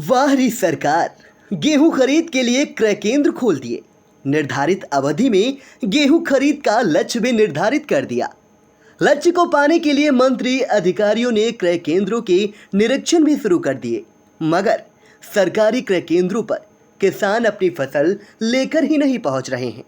वाह री सरकार, गेहूं खरीद के लिए क्रय केंद्र खोल दिए। निर्धारित अवधि में गेहूं खरीद का लक्ष्य भी निर्धारित कर दिया। लक्ष्य को पाने के लिए मंत्री अधिकारियों ने क्रय केंद्रों के निरीक्षण भी शुरू कर दिए, मगर सरकारी क्रय केंद्रों पर किसान अपनी फसल लेकर ही नहीं पहुंच रहे हैं।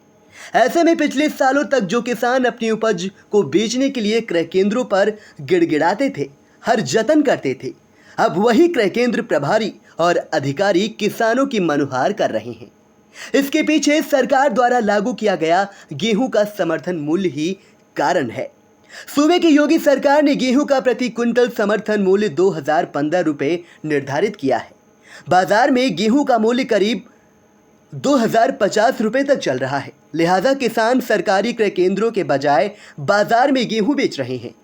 ऐसे में पिछले सालों तक जो किसान अपनी उपज को बेचने के लिए क्रय केंद्रों पर गिड़गिड़ाते थे, हर जतन करते थे, अब वही क्रय केंद्र प्रभारी और अधिकारी किसानों की मनुहार कर रहे हैं। इसके पीछे सरकार द्वारा लागू किया गया गेहूं का समर्थन मूल्य ही कारण है। सूबे की योगी सरकार ने गेहूं का प्रति क्विंटल समर्थन मूल्य 2015 रुपए निर्धारित किया है। बाजार में गेहूं का मूल्य करीब 2050 रुपए तक चल रहा है, लिहाजा किसान सरकारी क्रय केंद्रों के बजाय बाजार में गेहूं बेच रहे हैं।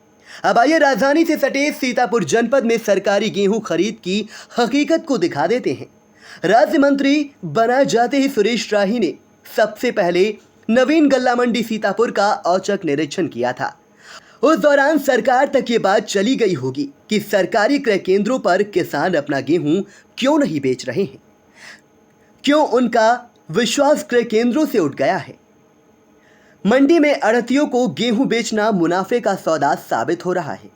अब आइए राजधानी से सटे सीतापुर जनपद में सरकारी गेहूं खरीद की हकीकत को दिखा देते हैं। राज्य मंत्री बनाए जाते ही सुरेश राही ने सबसे पहले नवीन गल्ला मंडी सीतापुर का औचक निरीक्षण किया था। उस दौरान सरकार तक ये बात चली गई होगी कि सरकारी क्रय केंद्रों पर किसान अपना गेहूं क्यों नहीं बेच रहे हैं, क्यों उनका विश्वास क्रय केंद्रों से उठ गया है। मंडी में आढ़तियों को गेहूं बेचना मुनाफे का सौदा साबित हो रहा है।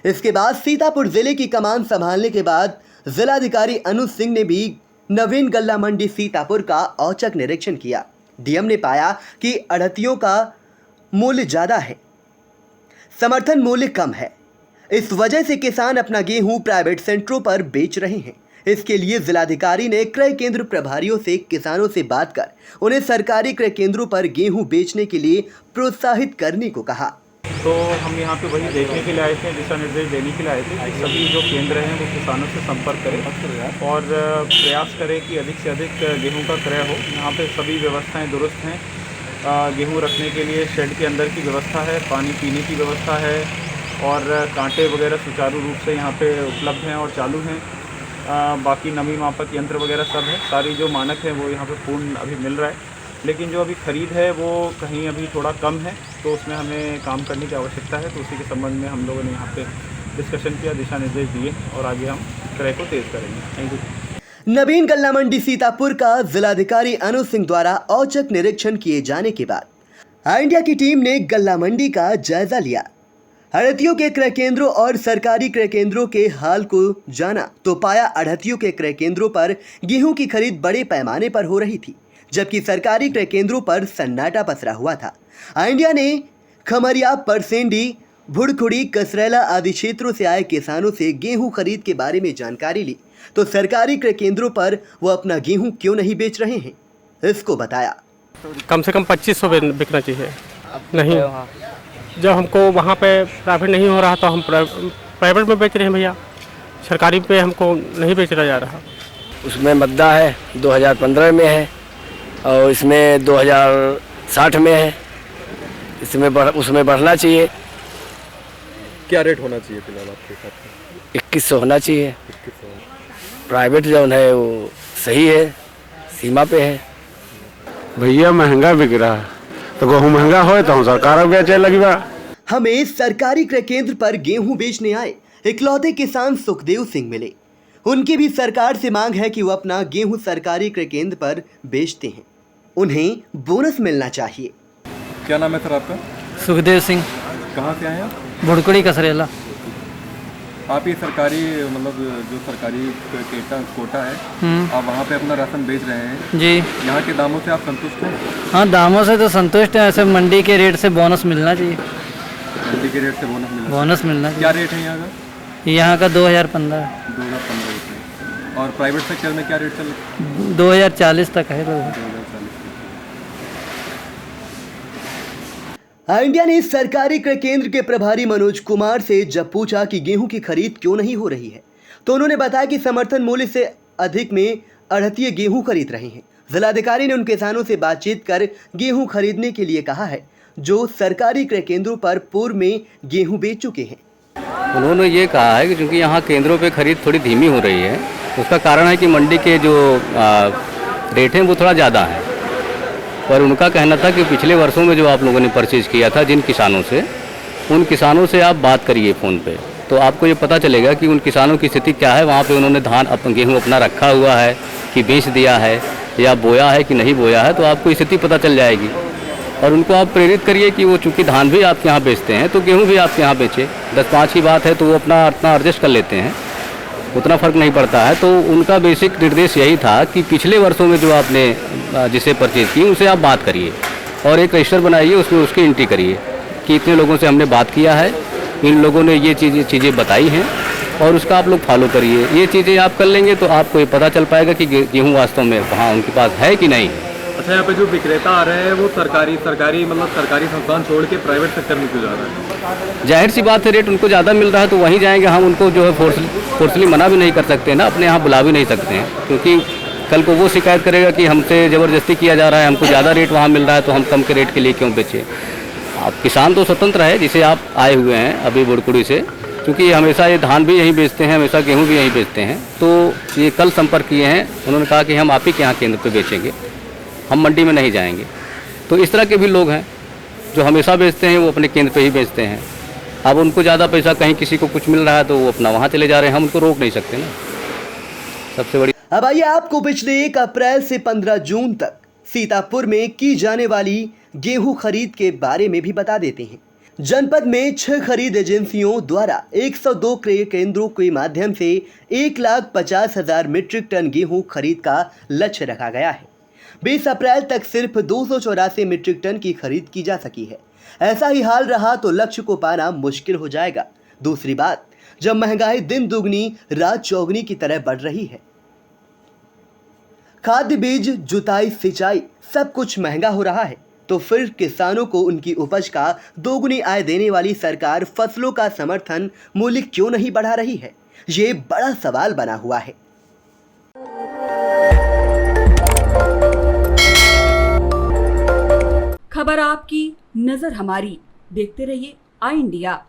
इसके बाद सीतापुर जिले की कमान संभालने के बाद जिलाधिकारी अनुज सिंह ने भी नवीन गल्ला मंडी सीतापुर का औचक निरीक्षण किया। डीएम ने पाया कि आढ़तियों का मूल्य ज्यादा है, समर्थन मूल्य कम है। इस वजह से किसान अपना गेहूं प्राइवेट सेंटरों पर बेच रहे हैं। इसके लिए जिलाधिकारी ने क्रय केंद्र प्रभारियों से किसानों से बात कर उन्हें सरकारी क्रय केंद्रों पर गेहूं बेचने के लिए प्रोत्साहित करने को कहा। तो हम यहाँ पे वही देखने के लिए आए थे, दिशा निर्देश देने के लिए आए थे कि सभी जो केंद्र हैं वो किसानों से संपर्क करें और प्रयास करें कि अधिक से अधिक गेहूँ का क्रय हो। यहाँ पे सभी व्यवस्थाएँ दुरुस्त हैं। गेहूँ रखने के लिए शेड के अंदर की व्यवस्था है, पानी पीने की व्यवस्था है और कांटे वगैरह सुचारू रूप से यहाँ पे उपलब्ध हैं और चालू हैं। बाकी नमी मापक यंत्र वगैरह सब है, सारी जो मानक है वो यहाँ पे पूर्ण अभी मिल रहा है। लेकिन जो अभी खरीद है वो कहीं अभी थोड़ा कम है, तो उसमें हमें काम करने की आवश्यकता है। तो उसी के संबंध में हम लोगों ने यहाँ पे डिस्कशन किया, दिशा निर्देश दिए और आगे हम क्रय को तेज़ करेंगे। Thank you. नवीन गल्ला मंडी सीतापुर का जिलाधिकारी अनुज सिंह द्वारा औचक निरीक्षण किए जाने के बाद इंडिया की टीम ने गल्ला मंडी का जायजा लिया। आढ़तियों के क्रय केंद्रों और सरकारी क्रय केंद्रों के हाल को जाना तो पाया आढ़तियों के क्रय केंद्रों पर गेहूं की खरीद बड़े पैमाने पर हो रही थी, जबकि सरकारी क्रय केंद्रों पर सन्नाटा पसरा हुआ था। इंडिया ने खमरिया, परसेंडी, भुड़खुड़ी, कसरेला आदि क्षेत्रों से आए किसानों से गेहूं खरीद के बारे में जानकारी ली, तो सरकारी क्रय केंद्रों पर वो अपना गेहूं क्यों नहीं बेच रहे हैं, इसको बताया। कम से कम 2500 बिकना चाहिए। नहीं, जब हमको वहाँ पे प्राइवेट नहीं हो रहा तो हम प्राइवेट में बेच रहे हैं भैया, सरकारी पे हमको नहीं बेचा जा रहा। उसमें मद्दा है 2015 में है और इसमें 2060 में है, उसमें बढ़ना चाहिए। क्या रेट होना चाहिए फिलहाल आपके हिसाब से? 2100 होना चाहिए। प्राइवेट जो है वो सही है, सीमा पे है। भैया महंगा बिक रहा है, तो गेहूँ महंगा हो तो हम सरकार बेचे लगी बा। हमें सरकारी क्रय केंद्र पर गेहूं बेचने आए इकलौते किसान सुखदेव सिंह मिले। उनकी भी सरकार से मांग है कि वो अपना गेहूं सरकारी क्रय केंद्र पर बेचते हैं, उन्हें बोनस मिलना चाहिए। क्या नाम है सर आपका? सुखदेव सिंह। कहाँ से आए हैं आप? भुड़कुड़ी कसरेला। आप ये सरकारी मतलब जो सरकारी कोटा है, आप वहाँ पे अपना राशन बेच रहे हैं जी। यहाँ के दामों से आप संतुष्ट हैं? हाँ, दामों से तो संतुष्ट हैं। ऐसे मंडी के रेट से बोनस मिलना चाहिए। मंडी के रेट से बोनस मिलना चाहिए। क्या रेट है यहाँ का? यहाँ का 2015 रुपये। और प्राइवेट सेक्टर में क्या रेट चल रहा है? 2040 तक है। 2040। इंडिया ने सरकारी क्रय केंद्र के प्रभारी मनोज कुमार से जब पूछा कि गेहूं की खरीद क्यों नहीं हो रही है, तो उन्होंने बताया कि समर्थन मूल्य से अधिक में आढ़तिये गेहूं खरीद रहे हैं। जिलाधिकारी ने उन किसानों से बातचीत कर गेहूं खरीदने के लिए कहा है जो सरकारी क्रय केंद्रों पर पूर्व में गेहूं बेच चुके हैं। उन्होंने ये कहा है कि क्योंकि यहाँ केंद्रों पे खरीद थोड़ी धीमी हो रही है, उसका कारण है कि मंडी के जो रेट हैं वो थोड़ा ज़्यादा है। पर उनका कहना था कि पिछले वर्षों में जो आप लोगों ने परचेज किया था जिन किसानों से, उन किसानों से आप बात करिए फ़ोन पे, तो आपको ये पता चलेगा कि उन किसानों की स्थिति क्या है। वहाँ पे उन्होंने गेहूँ अपना रखा हुआ है कि बेच दिया है या बोया है कि नहीं बोया है, तो आपको स्थिति पता चल जाएगी। और उनको आप प्रेरित करिए कि वो चूँकि धान भी आपके यहाँ बेचते हैं तो गेहूँ भी आपके यहाँ बेचे। 10-5 की बात है तो वो अपना एडजस्ट कर लेते हैं, उतना फ़र्क नहीं पड़ता है। तो उनका बेसिक निर्देश यही था कि पिछले वर्षों में जो आपने जिसे परचेज़ की उनसे आप बात करिए और एक रजिस्टर बनाइए, उसमें उसकी एंट्री करिए कि इतने लोगों से हमने बात किया है, इन लोगों ने ये चीज़ें बताई हैं और उसका आप लोग फॉलो करिए। ये चीज़ें आप कर लेंगे तो आपको ये पता चल पाएगा कि गेहूँ वास्तव में वहाँ उनके पास है कि नहीं। अच्छा, यहाँ पे जो विक्रेता आ रहे हैं वो सरकारी संस्थान छोड़ के प्राइवेट सेक्टर में क्यों जा रहा है? जाहिर सी बात है, रेट उनको ज़्यादा मिल रहा है तो वहीं जाएंगे। हम उनको जो है फोर्सली मना भी नहीं कर सकते ना, अपने यहाँ बुला भी नहीं सकते हैं, क्योंकि कल को वो शिकायत करेगा कि हमसे ज़बरदस्ती किया जा रहा है, हमको ज़्यादा रेट वहाँ मिल रहा है तो हम कम के रेट के लिए क्यों बेचें। आप किसान तो स्वतंत्र है, जिसे आप आए हुए हैं अभी बुड़कुड़ी से, क्योंकि हमेशा ये धान भी यहीं बेचते हैं, हमेशा गेहूँ भी यहीं बेचते हैं। तो ये कल संपर्क किए हैं, उन्होंने कहा कि हम आप ही के यहाँ केंद्र पे बेचेंगे, हम मंडी में नहीं जाएंगे। तो इस तरह के भी लोग हैं जो हमेशा बेचते हैं, वो अपने केंद्र पे ही बेचते हैं। अब उनको ज़्यादा पैसा कहीं किसी को कुछ मिल रहा है तो वो अपना वहाँ चले जा रहे हैं, हम उनको रोक नहीं सकते ना। सबसे बड़ी अब आइए आपको पिछले 1 अप्रैल से 15 जून तक सीतापुर में की जाने वाली गेहूं खरीद के बारे में भी बता देते हैं। जनपद में 6 खरीद एजेंसियों द्वारा 102 क्रय केंद्रों के माध्यम से 1,50,000 मीट्रिक टन गेहूं खरीद का लक्ष्य रखा गया है। 20 अप्रैल तक सिर्फ 284 मीट्रिक टन की खरीद की जा सकी है। ऐसा ही हाल रहा तो लक्ष्य को पाना मुश्किल हो जाएगा। दूसरी बात, जब महंगाई दिन दुगनी रात चौगनी की तरह बढ़ रही है, खाद्य बीज, जुताई, सिंचाई सब कुछ महंगा हो रहा है, तो फिर किसानों को उनकी उपज का दोगुनी आय देने वाली सरकार फसलों का समर्थन मूल्य क्यों नहीं बढ़ा रही है? ये बड़ा सवाल बना हुआ है। खबर आपकी, नजर हमारी। देखते रहिए आई इंडिया।